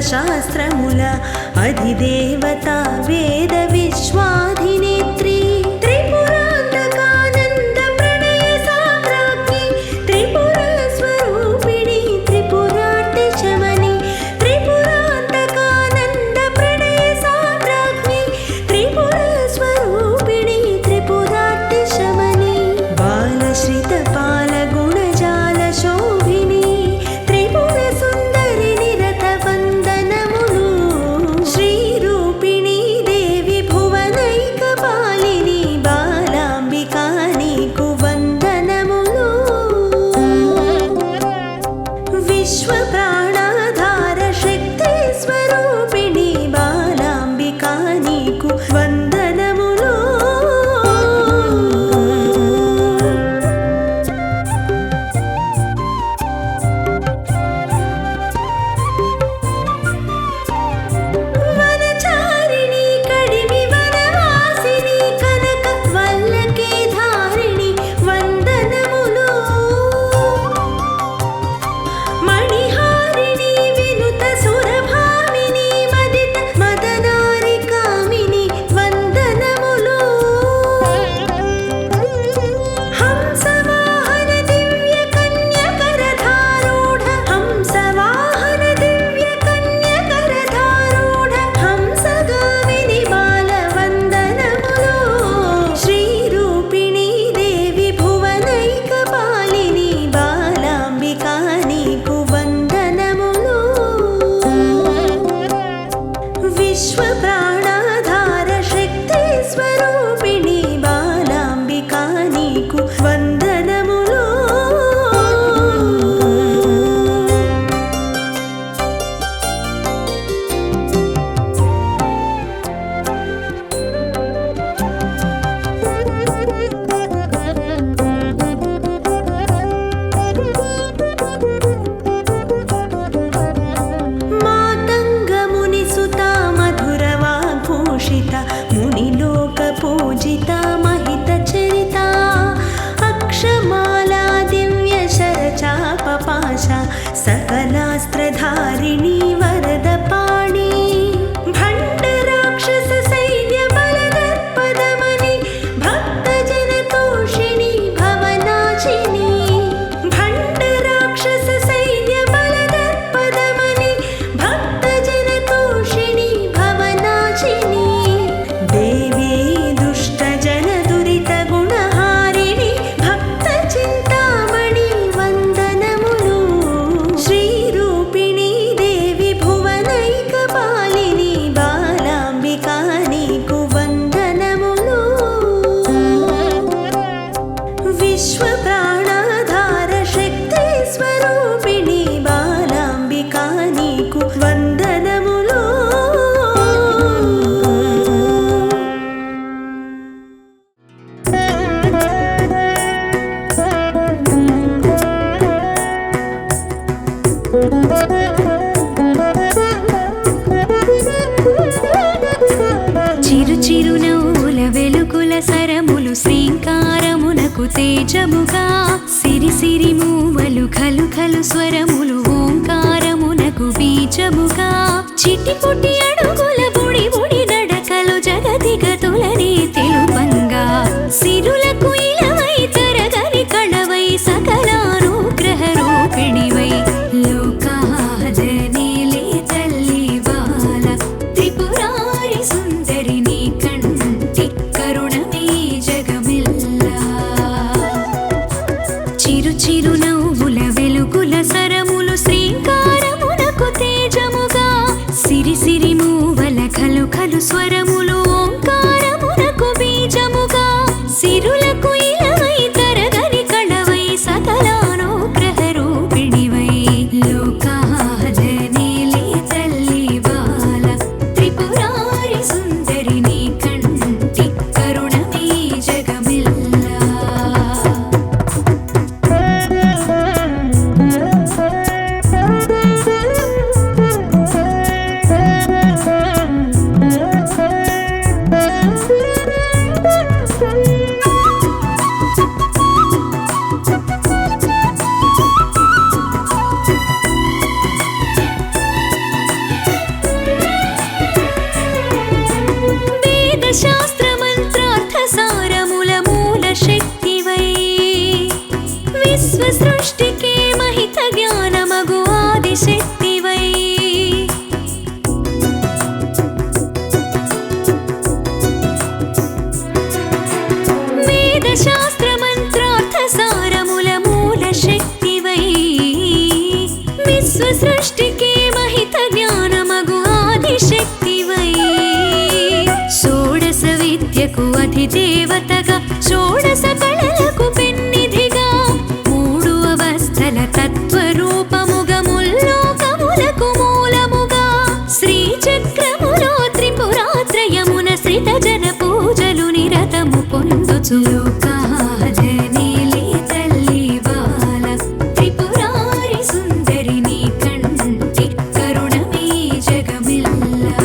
శాస్త్రముల అధిదేవత వేద విశ్వాధినేత్రి త్రిపురాంతకానంద ప్రణయ సామ్రాజ్ఞి త్రిపుర స్వరూపిణి త్రిపురాటి శమని త్రిపురాంతకానంద ప్రణయ సామ్రాజ్ఞి త్రిపుర స్వరూపిణి త్రిపురాటి శమని బాలశ్రిత పాల గుణజాల శోభిని త్రిపుర సుందరి నిరత వందనములు శ్రీ రూపిణి దేవి భువనైక పాలిని బాలాంబికా నీకు వందనములు విశ్వ ప్రాణాధార శక్తి స్వరూపిణి బాలాంబికా నీకు వందనములు వనచారిణి కడిమి వనవాసిని కనక వల్లకి ధారిణి వందనములు మణిహారిణి వినుత సురభామిని మదిత మదనారి కామిని వందనములు హంసవాహన దివ్య కన్యకరధారూఢ హంసవాహన దివ్య కన్యకరధారూఢ హంసగామిని బాల వందనములు శ్రీ రూపిణి దేవి భువనైక పాలిని బాలాంబికా నీకు వందనములు విశ్వ ప్రాణాధార శక్తి స్వరూపిణి బాలాంబికా నీకు వందనములు మాతంగమునిసుత మధురవాగ్భూషిత మునిలోక పూజిత మహిత చరిత అక్షమాలా దివ్య శరచాప పాశ సకలాస్త్రధారిణి వరద పాణి భండ రాక్షస సైన్య బలదర్పదమని భక్తజన తోషిణి భవనాశిని భండ రాక్షస సైన్య బలదర్పదమని భక్తజన తోషిణి భవనాశిని దేవి దుష్ట జన దురిత గుణహారిణి భక్త చింతామణి వందనములు శ్రీ రూపిణి దేవి భువనైక పాలిని బాలాంబికా నీకు వందనములు విశ్వ ప్రాణాధార శక్తి స్వరూపిణి బాలాంబికా నీకు వందనములు చిరు చిరు నవ్వుల వెలుగుల సరములు శ్రీంకారమునకు తేజముగా సిరి సిరి మూవలు ఖలు ఖలు స్వరములు ఓంకారమునకు బీజముగా చిటిపుటి అడుగుల బుడి బుడి నడకలు జగతి గతులని తెలుపంగా సిరులకు ఇలవై తరగని కళవై సకలానుగ్రహ రూపిణివై లోకాదనేలే తల్లి బాల త్రిపురారి సుందరి నీ కంటి కరుణమే జగమిల్లా చిరు చిరు నవ్వుల వెలుగుల సరములు శ్రీంకారమునకు తేజముగా సిరి సిరి మూవలు శాస్త్ర మంత్రార్థ సారముల మూల శక్తివై విశ్వ సృష్టికే మహిత జ్ఞానమగు ఆది శక్తివై వేద శాస్త్ర మంత్రార్థ సారముల మూల శక్తివై విశ్వ సృష్టికే మహిత జ్ఞానమగు ఆది శక్తివై షోడశ విద్యకు అధిదేవతగా షోడశ కళలకు పెన్నిధిగా మూడు అవస్థల తత్వరూపముగా ముల్లోకములకు మూలముగా శ్రీచక్రములో త్రిపురాత్రయమున శ్రిత జన పూజలు నిరతము పొందుచు లోకాజనీలి తల్లి బాల త్రిపురారి సుందరి నీ కంటి కరుణమే జగమిల్లా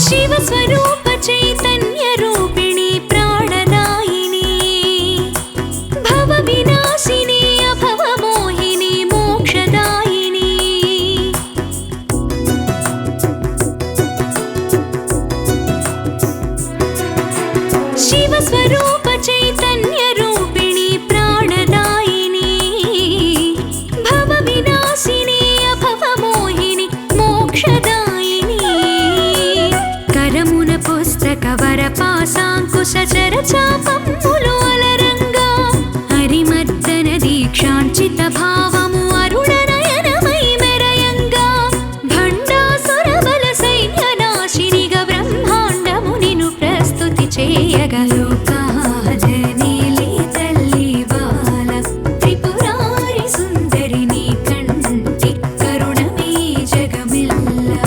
శివ స్వరూప చైతన్య రూపిణి ప్రాణదాయిని భవ వినాశిని అభవ మోహిని మోక్షదాయిని శివ స్వరూప చైతన్య రూపిణి ప్రాణదాయిని భవ వినాశిని అభవ మోహిని మోక్షదాయిని కరమున పుస్తక వరపాసాంకుశ చర చాపములు అలరంగా హరిమర్దన దీక్షాంచిత భావము అరుణ నయనమై మెరయంగా భండాసుర బల సైన్య నాశినిగా బ్రహ్మాండము నిను ప్రస్తుతి చేయగా లోకాజనీలి తల్లి బాల త్రిపురారి సుందరి నీ కంటి కరుణమే జగమిల్లా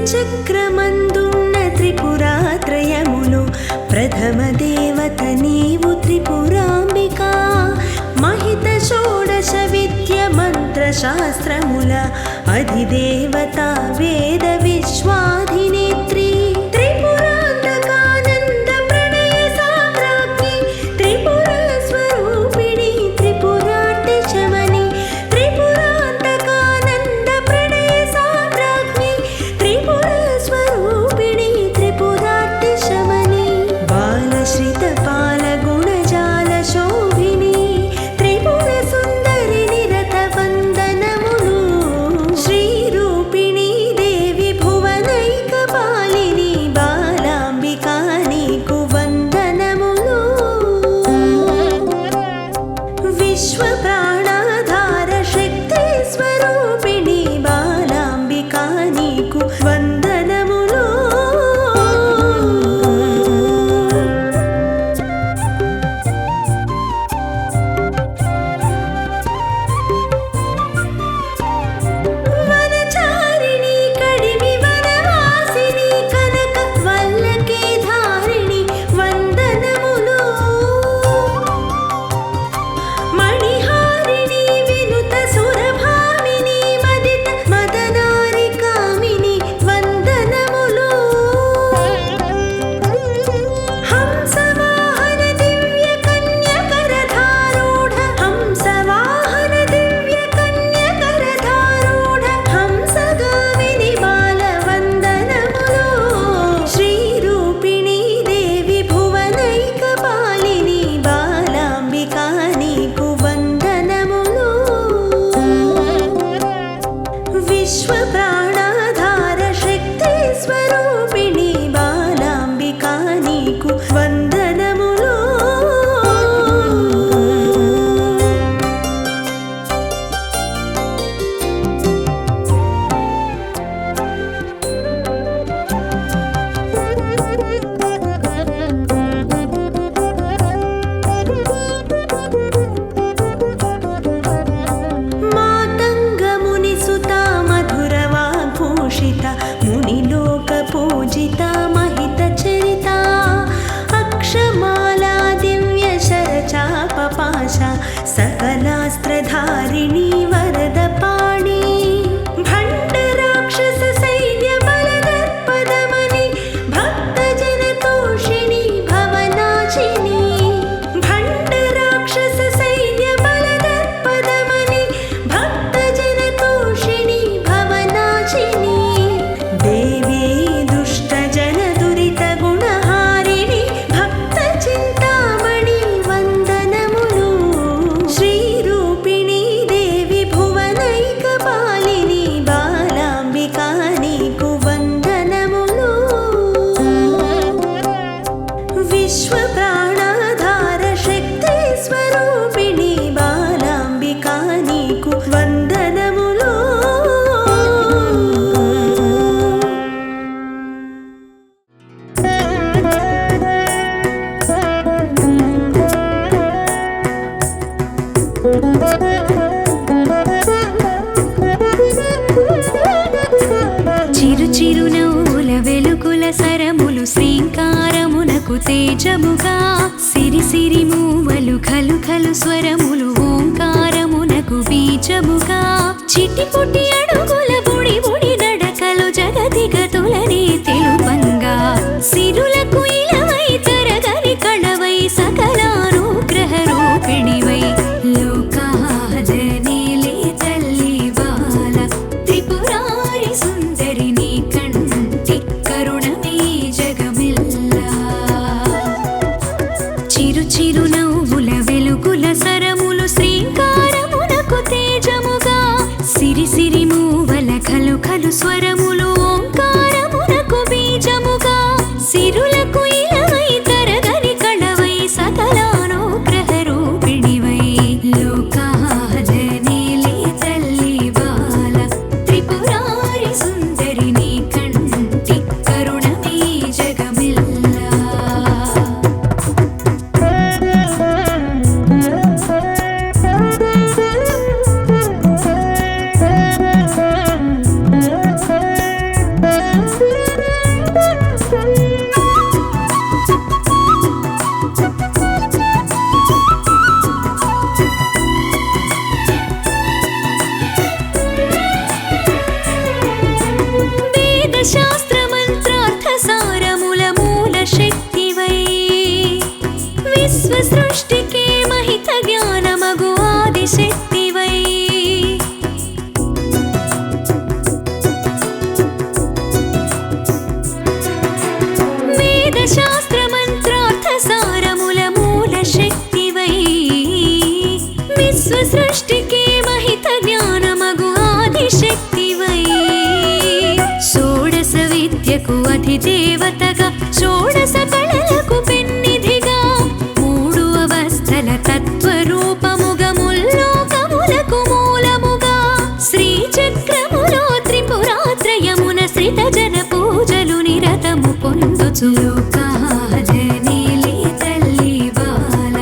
శ్రీచక్రమందున్న త్రిపురాత్రయములో ప్రథమ దేవత నీవు త్రిపురాంబిక. మహిత షోడశ విద్య మంత్ర శాస్త్రముల అధిదేవత వేద విశ్వాధినేత్రి. త్రిపురాంతకానంద ప్రణయ సామ్రాజ్ఞి త్రిపుర స్వరూపిణి త్రిపురార్తి శమని. త్రిపురాంతకానంద ప్రణయ సామ్రాజ్ఞి త్రిపుర స్వరూపిణి త్రిపురార్తి శమని. బాలశ్రిత పాల గుణజాల శోభిని త్రిపుర సుందరి నిరత వందనములు. శ్రీరూపిణి దేవి భువనైక పాలిని బాలాంబికా నీకు వందనములు. విశ్వ ప్రాణాధార శక్తి స్వరూపిణి బాలాంబికా నీకు వందనములు. వనచారిణి కడిమి వనవాసిని కనక వల్లకే ధారిణి వందనములు. మణిహారిణి వినుత సురభామిని మదిత మదనారి కామిని వందనములు. హంసవాహన దివ్య కన్యకరధారూఢ హంసవాహన దివ్య కన్యకరధారూఢ హంసగామిని బాల వందనములు. శ్రీరూపిణి దేవి భువనైక పాలిని బాలాంబికా నీకు వందనములు. విశ్వ ప్రాణాధార శక్తి స్వరూపిణి బాలాంబికా నీకు వందనములు. మాతంగముని సుత మధుర వాగ్భూషిత మునిలోక పూజిత మహిత చరిత. అక్షమాలా దివ్య శరచాప పాశ సకలాస్త్రధారిణి వరద పాణి. భండ రాక్షస సైన్య బలదర్పదమని భక్తజన తోషిణి భవనాశిని. భండ రాక్షస సైన్య బలదర్పదమని భక్తజన తోషిణి భవనాశిని. దేవి దుష్ట జన దురిత గుణహారిణి భక్త చింతామణి వందనములు. శ్రీరూపిణి దేవి భువనైక పాలిని బాలాంబికా నీకు వందనములు. విశ్వ ప్రాణాధార శక్తి స్వరూపిణి బాలాంబికా నీకు వందనములు. చిరు చిరు నవ్వుల వెలుగుల సరములు శ్రీంకారమునకు తేజముగా. సిరి సిరి మూవలు ఖలు ఖలు స్వరములు ఓంకారమునకు బీజముగా. చిటి పుట్టి అడుగుల బుడి బుడి నడకలు జగతి గతులనే తెలుపంగా. సిరులకు ఇలవై తరగని కళవై సకలానుగ్రహ రూపిణివై లోకాదనేలే తల్లి బాల త్రిపురారి సుందరి నీ కంటి కరుణమే జగమిల్లా. చిరు చిరు నవ్వుల వెలుగుల సరములు శ్రీంకారమునకు తేజముగా. సిరి సిరి శాస్త్ర మంత్రార్థ సారముల మూల శక్తివై విశ్వ సృష్టికే మహిత జ్ఞానమగు ఆది శక్తివై వేద శాస్త్ర మంత్రార్థ సారముల మూల శక్తివై విశ్వ సృష్టికే మహిత జ్ఞానమగు ఆది శక్తివై షోడశ విద్యకు అధిదేవతగా షోడశ కళలకు పెన్నిధిగా మూడు అవస్థల తత్వరూపముగా ముల్లోకములకు మూలముగా శ్రీచక్రములో త్రిపురాత్రయమున శ్రిత జన పూజలు నిరతము పొందుచు లోకాజనీలి తల్లి బాల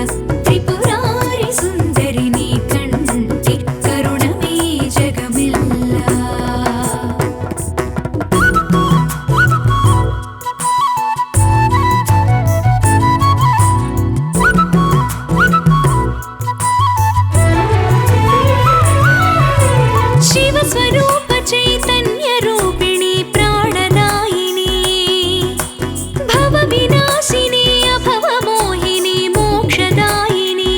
త్రిపురారి సుందరిని కంటి కరుణమే జగమిల్లా శివస్వరూప చైతన్య రూపిణి ప్రాణదాయిని భవ వినాశిని అభవ మోహిని మోక్షదాయిని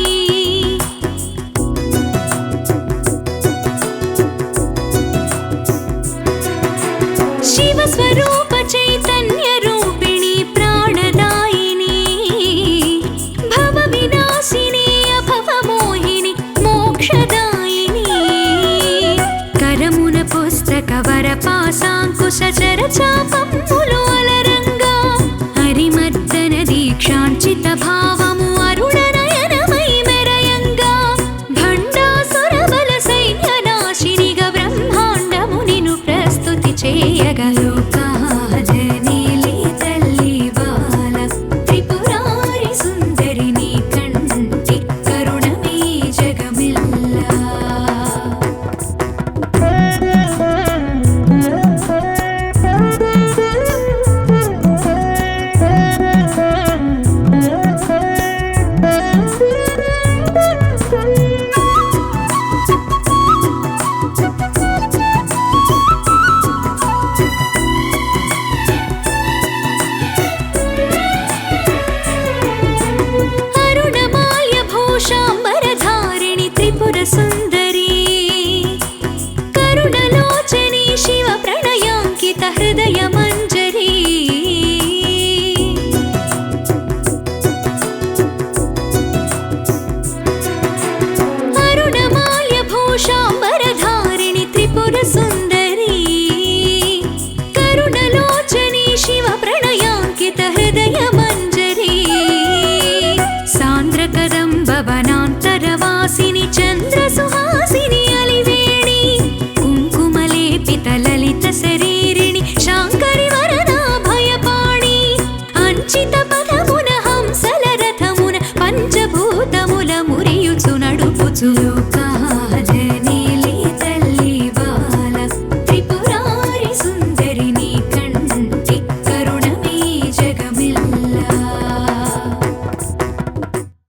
శివస్వరూప చైతన్య రూపిణి ప్రాణదాయిని భవ వినాశిని అభవ మోహిని మోక్షదాయిని కరమున పుస్తక వరపాశాంకుశ చరచాపములు అలరంగా హరిమర్దన దీక్షాంచిత భావము అరుణనయనమై మెరయంగా భండాసుర బల సైన్య నాశినిగా బ్రహ్మాండము నిను ప్రస్తుతి చేయగా లోకాజనీలి తల్లి బాల త్రిపురారి సుందరిని కంటి కరుణమే జగమిల్లా అరుణమాల్య భూషాంబరధారిణి త్రిపుర సుందరి కరుణలోచని శివ ప్రణయాంకిత హృదయ మంజరి అరుణమాల్య భూషాంబరధారిణి త్రిపుర సుందరి కరుణలోచని శివ ప్రణయాంకిత హృదయ మంజరి సాంద్ర కదంబ వనాంతరవాసిని చంద్ర సుహాసిని అలివేణి కుంకుమలేపిత లలిత శరీరిణి శాంకరి వరదా భయపాణి అంచిత పదమున హంసల రథమున పంచభూతముల మురియుచు నడుపుచు